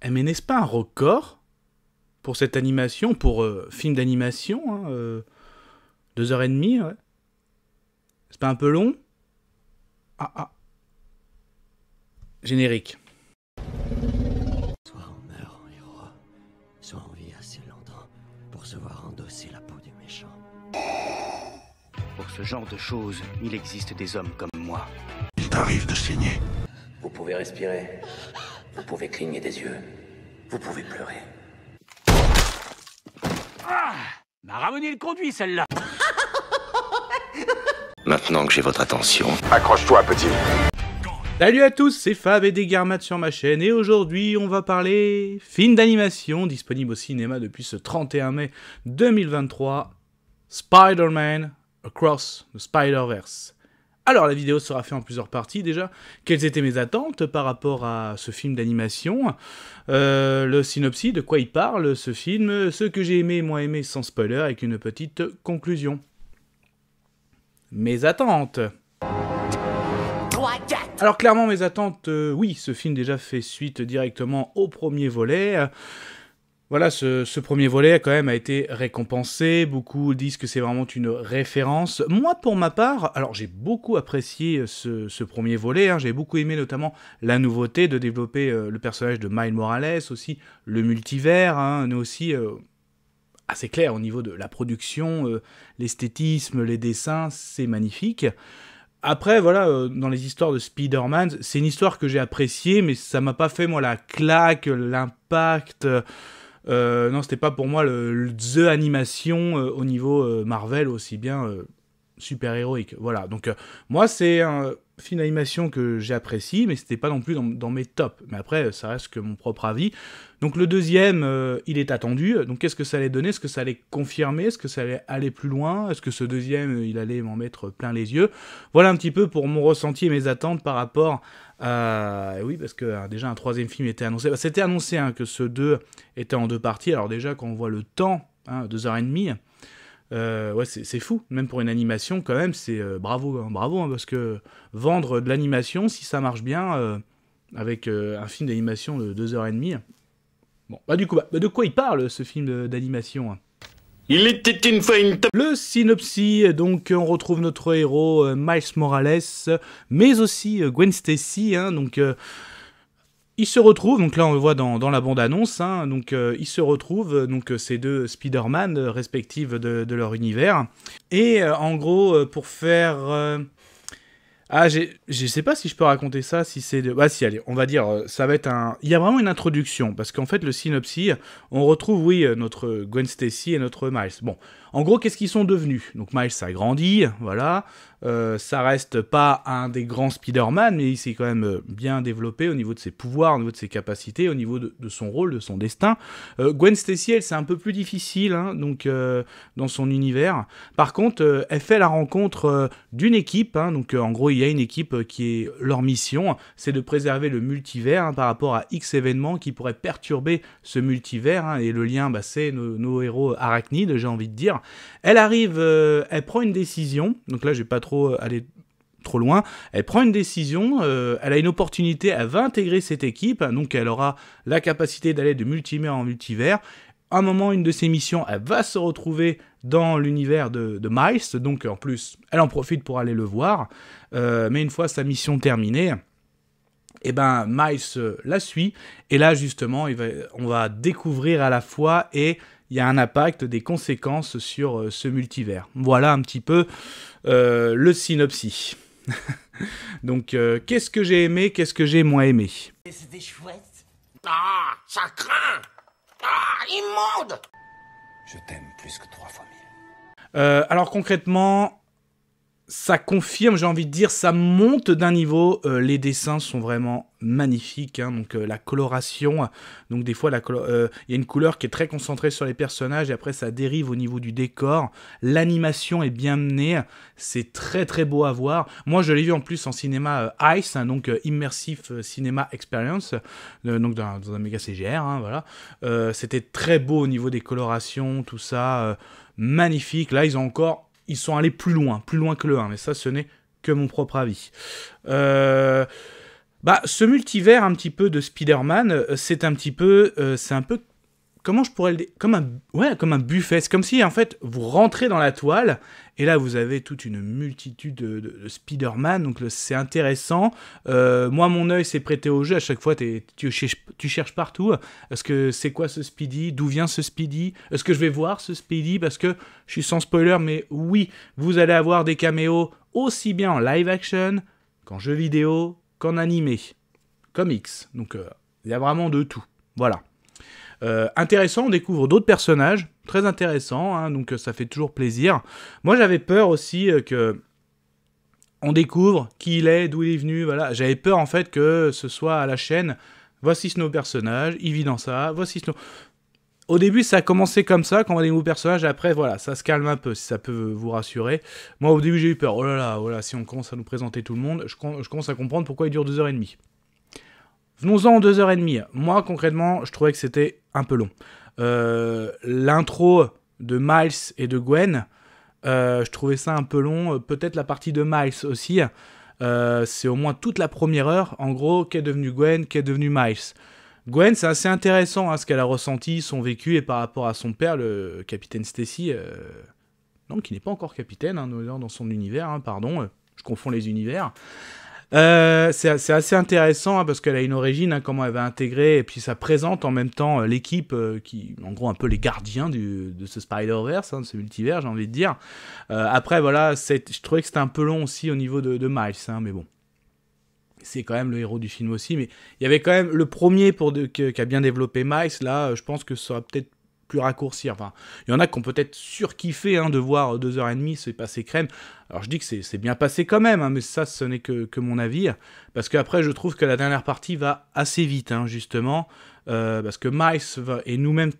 Eh, mais n'est-ce pas un record pour cette animation, pour film d'animation, hein, 2h30, ouais. C'est pas un peu long? Ah. Générique. Soit on meurt en héros, soit on vit assez longtemps pour se voir endosser la peau du méchant. Pour ce genre de choses, il existe des hommes comme moi. Il t'arrive de saigner. Vous pouvez respirer. Vous pouvez cligner des yeux. Vous pouvez pleurer. Ah, m'a ramené le conduit, celle-là. Maintenant que j'ai votre attention, Accroche-toi, petit. Salut à tous, c'est Fab et Desgarmat sur ma chaîne, et aujourd'hui on va parler film d'animation, disponible au cinéma depuis ce 31 mai 2023, Spider-Man Across the Spider-Verse. Alors la vidéo sera faite en plusieurs parties déjà. Quelles étaient mes attentes par rapport à ce film d'animation, le synopsis, de quoi il parle ce film, ce que j'ai aimé et moins aimé sans spoiler, avec une petite conclusion. Mes attentes. Alors clairement mes attentes, oui, ce film déjà fait suite directement au premier volet. Voilà, ce premier volet quand même a été récompensé, beaucoup disent que c'est vraiment une référence. Moi pour ma part, alors j'ai beaucoup apprécié ce premier volet, hein. J'ai beaucoup aimé notamment la nouveauté de développer le personnage de Miles Morales, aussi le multivers, hein, mais aussi assez clair au niveau de la production, l'esthétisme, les dessins, c'est magnifique. Après, voilà, dans les histoires de Spider-Man, c'est une histoire que j'ai appréciée, mais ça m'a pas fait, moi, la claque, l'impact. Non, c'était pas pour moi the animation au niveau Marvel, aussi bien super-héroïque. Voilà, donc moi, c'est un film d'animation que j'apprécie, mais c'était pas non plus dans mes tops. Mais après, ça reste que mon propre avis. Donc le deuxième, il est attendu. Donc qu'est-ce que ça allait donner? Est-ce que ça allait confirmer? Est-ce que ça allait aller plus loin? Est-ce que ce deuxième, il allait m'en mettre plein les yeux? Voilà un petit peu pour mon ressenti et mes attentes par rapport à... Oui, parce que déjà un troisième film était annoncé. Bah, c'était annoncé que ce 2 était en 2 parties. Alors déjà, quand on voit le temps, 2h30... ouais, c'est fou, même pour une animation quand même, c'est bravo, hein, bravo, hein, parce que vendre de l'animation, si ça marche bien, avec un film d'animation de 2h30, bon, bah du coup, de quoi il parle ce film d'animation, hein? Il était une fois une Le synopsis, donc on retrouve notre héros Miles Morales, mais aussi Gwen Stacy, hein, donc... Ils se retrouvent, donc là on le voit dans la bande-annonce, hein, donc ils se retrouvent, donc ces deux Spider-Man respectifs de leur univers. Et en gros, pour faire... je sais pas si je peux raconter ça, si c'est... Bah si, allez, on va dire, ça va être un... Il y a vraiment une introduction, parce qu'en fait, le synopsis, on retrouve, oui, notre Gwen Stacy et notre Miles. Bon, en gros, qu'est-ce qu'ils sont devenus? Donc Miles a grandi, voilà. Ça reste pas un des grands Spider-Man, mais il s'est quand même bien développé au niveau de ses pouvoirs, au niveau de ses capacités, au niveau de son rôle, de son destin. Gwen Stacy, elle, c'est un peu plus difficile, hein, donc dans son univers. Par contre, elle fait la rencontre d'une équipe, hein, donc en gros, il y a une équipe qui est leur mission, c'est de préserver le multivers, hein, par rapport à X événements qui pourraient perturber ce multivers, hein, et le lien, bah, c'est nos héros arachnides, j'ai envie de dire. Elle arrive, elle prend une décision, donc là, je vais pas trop aller trop loin, elle prend une décision, elle a une opportunité, elle va intégrer cette équipe, donc elle aura la capacité d'aller de multivers en multivers. À un moment, une de ses missions, elle va se retrouver dans l'univers de Miles, donc en plus, elle en profite pour aller le voir, mais une fois sa mission terminée, et ben Miles la suit, et là justement, on va découvrir à la fois, et il y a un impact, des conséquences sur ce multivers. Voilà un petit peu le synopsis. Donc, qu'est-ce que j'ai aimé, qu'est-ce que j'ai moins aimé? C'était chouette. Ah, ça craint. Ah, immonde. Je t'aime plus que 3 fois 1000. Alors concrètement, ça confirme, j'ai envie de dire, ça monte d'un niveau. Les dessins sont vraiment magnifiques, hein, donc la coloration, donc des fois il y a une couleur qui est très concentrée sur les personnages et après ça dérive au niveau du décor. L'animation est bien menée, c'est très très beau à voir. Moi je l'ai vu en plus en cinéma ICE, hein, donc Immersive Cinema Experience, donc dans un méga CGR, hein, voilà. C'était très beau au niveau des colorations, tout ça, magnifique. Là ils sont allés plus loin que le 1, mais ça ce n'est que mon propre avis. Bah, ce multivers un petit peu de Spider-Man, c'est un peu, comment je pourrais le dire, comme un buffet. C'est comme si en fait vous rentrez dans la toile et là vous avez toute une multitude de Spider-Man. Donc c'est intéressant. Moi mon œil s'est prêté au jeu. À chaque fois tu cherches partout. Est-ce que c'est quoi ce Speedy? D'où vient ce Speedy? Est-ce que je vais voir ce Speedy? Parce que je suis sans spoiler, mais oui, vous allez avoir des caméos aussi bien en live action qu'en jeu vidéo, qu'en animé, comics. Donc il y a vraiment de tout. Voilà. Intéressant, on découvre d'autres personnages, très intéressants, hein, donc ça fait toujours plaisir. Moi j'avais peur aussi que on découvre qui il est, d'où il est venu, voilà. J'avais peur en fait que ce soit à la chaîne, voici nos personnages, il vit dans ça, voici Snow. Au début ça a commencé comme ça, quand on a des nouveaux personnages, après voilà, ça se calme un peu, si ça peut vous rassurer. Moi au début j'ai eu peur, oh là là, voilà, si on commence à nous présenter tout le monde, je commence à comprendre pourquoi il dure 2h30. Venons-en en 2h30. Moi, concrètement, je trouvais que c'était un peu long. L'intro de Miles et de Gwen, je trouvais ça un peu long. Peut-être la partie de Miles aussi. C'est au moins toute la première heure. En gros, qu'est devenu Gwen, qu'est devenu Miles. Gwen, c'est assez intéressant, hein, ce qu'elle a ressenti, son vécu, et par rapport à son père, le capitaine Stacy, non, qui n'est pas encore capitaine, hein, dans son univers, hein, pardon, je confonds les univers. C'est assez intéressant, hein, parce qu'elle a une origine, hein, comment elle va intégrer, et puis ça présente en même temps l'équipe qui, en gros, un peu les gardiens de ce Spider-Verse, hein, de ce multivers, j'ai envie de dire. Après, voilà, je trouvais que c'était un peu long aussi au niveau de Miles, hein, mais bon. C'est quand même le héros du film aussi, mais il y avait quand même le premier qui a bien développé Miles, là, je pense que ça sera peut-être plus raccourci. Enfin, il y en a qui ont peut-être surkiffé, hein, de voir 2h30 se passer crème. Alors je dis que c'est bien passé quand même, hein, mais ça ce n'est que mon avis, parce qu'après je trouve que la dernière partie va assez vite, hein, justement, parce que Miles et nous-mêmes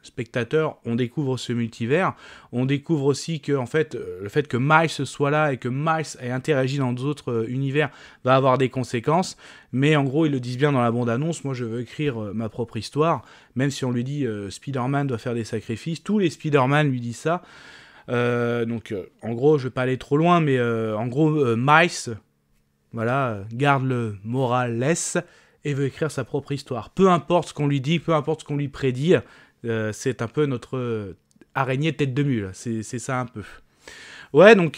spectateurs, on découvre ce multivers, on découvre aussi que en fait, le fait que Miles soit là et que Miles ait interagi dans d'autres univers va avoir des conséquences, mais en gros ils le disent bien dans la bande-annonce, moi je veux écrire ma propre histoire, même si on lui dit Spider-Man doit faire des sacrifices, tous les Spider-Man lui disent ça, donc en gros je vais pas aller trop loin, mais en gros Miles, voilà, garde le moral laisse et veut écrire sa propre histoire, peu importe ce qu'on lui dit, peu importe ce qu'on lui prédit. C'est un peu notre araignée tête de mule, c'est ça un peu. Ouais, donc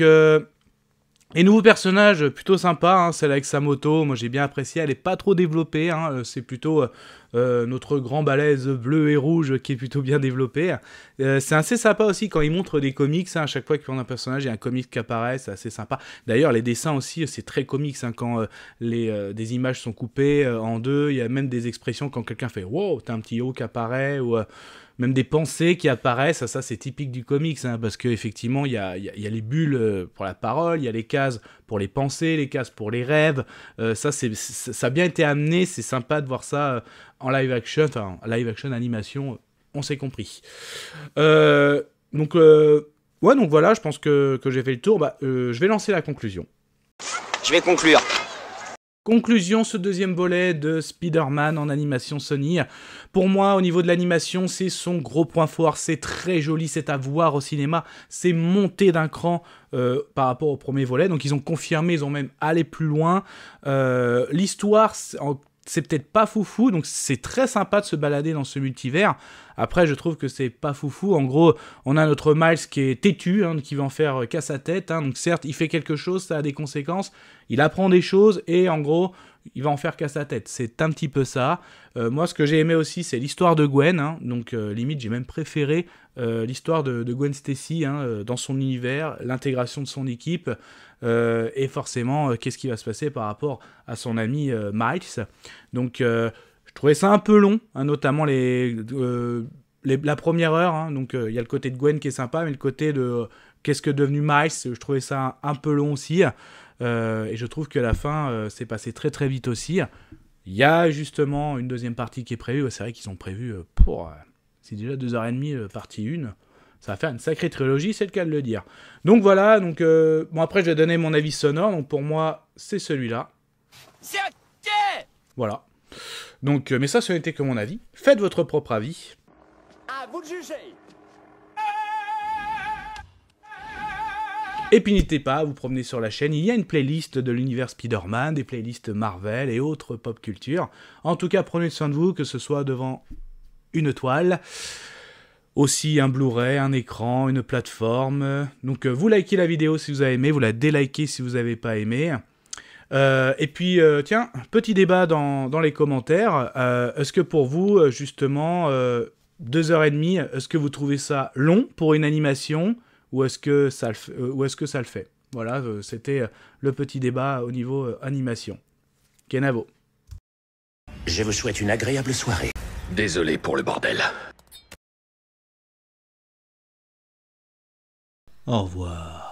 les nouveaux personnages plutôt sympa, hein, celle avec sa moto, moi j'ai bien apprécié, elle est pas trop développée, hein, c'est plutôt notre grand balèze bleu et rouge qui est plutôt bien développé. C'est assez sympa aussi quand ils montrent des comics, hein, à chaque fois qu'il y a un personnage, il y a un comic qui apparaît, c'est assez sympa. D'ailleurs les dessins aussi, c'est très comics, hein, quand des images sont coupées en deux, il y a même des expressions quand quelqu'un fait « wow », t'as un petit haut qui apparaît, ou même des pensées qui apparaissent, ça c'est typique du comics, hein, parce qu'effectivement il y a les bulles pour la parole, il y a les cases pour les pensées, les cases pour les rêves, ça a bien été amené, c'est sympa de voir ça en live action, enfin live action animation, on s'est compris. Donc voilà, je pense que j'ai fait le tour, je vais lancer la conclusion. Je vais conclure. Conclusion, ce deuxième volet de Spider-Man en animation Sony. Pour moi, au niveau de l'animation, c'est son gros point fort. C'est très joli, c'est à voir au cinéma. C'est monté d'un cran par rapport au premier volet. Donc ils ont confirmé, ils ont même allé plus loin. L'histoire, c'est peut-être pas foufou, donc c'est très sympa de se balader dans ce multivers. Après, je trouve que c'est pas foufou. En gros, on a notre Miles qui est têtu, hein, qui va en faire qu'à sa tête. Hein. Donc certes, il fait quelque chose, ça a des conséquences. Il apprend des choses et en gros, il va en faire qu'à sa tête. C'est un petit peu ça. Moi, ce que j'ai aimé aussi, c'est l'histoire de Gwen. Hein. Donc limite, j'ai même préféré l'histoire de Gwen Stacy, hein, dans son univers, l'intégration de son équipe. Et forcément, qu'est-ce qui va se passer par rapport à son ami Miles. Donc, je trouvais ça un peu long, hein, notamment la première heure. Hein, donc, il y a le côté de Gwen qui est sympa, mais le côté de qu'est-ce que devenu Miles, je trouvais ça un peu long aussi. Et je trouve que la fin s'est passée très très vite aussi. Il y a justement une deuxième partie qui est prévue. C'est vrai qu'ils ont prévu c'est déjà 2h30, partie 1. Ça va faire une sacrée trilogie, c'est le cas de le dire. Donc voilà, bon après je vais donner mon avis sonore, donc pour moi c'est celui-là. C'est ok. Voilà. Donc, mais ça, ce n'était que mon avis. Faites votre propre avis. À vous de juger. Et puis n'hésitez pas à vous promener sur la chaîne, il y a une playlist de l'univers Spider-Man, des playlists Marvel et autres pop culture. En tout cas, prenez soin de vous, que ce soit devant une toile, aussi un Blu-ray, un écran, une plateforme. Donc vous likez la vidéo si vous avez aimé, vous la délikez si vous n'avez pas aimé. Et puis, tiens, petit débat dans les commentaires. Est-ce que pour vous, justement, 2h30, est-ce que vous trouvez ça long pour une animation ? Ou est-ce que ça le fait? Voilà, c'était le petit débat au niveau animation. Kenavo. Je vous souhaite une agréable soirée. Désolé pour le bordel. Au revoir.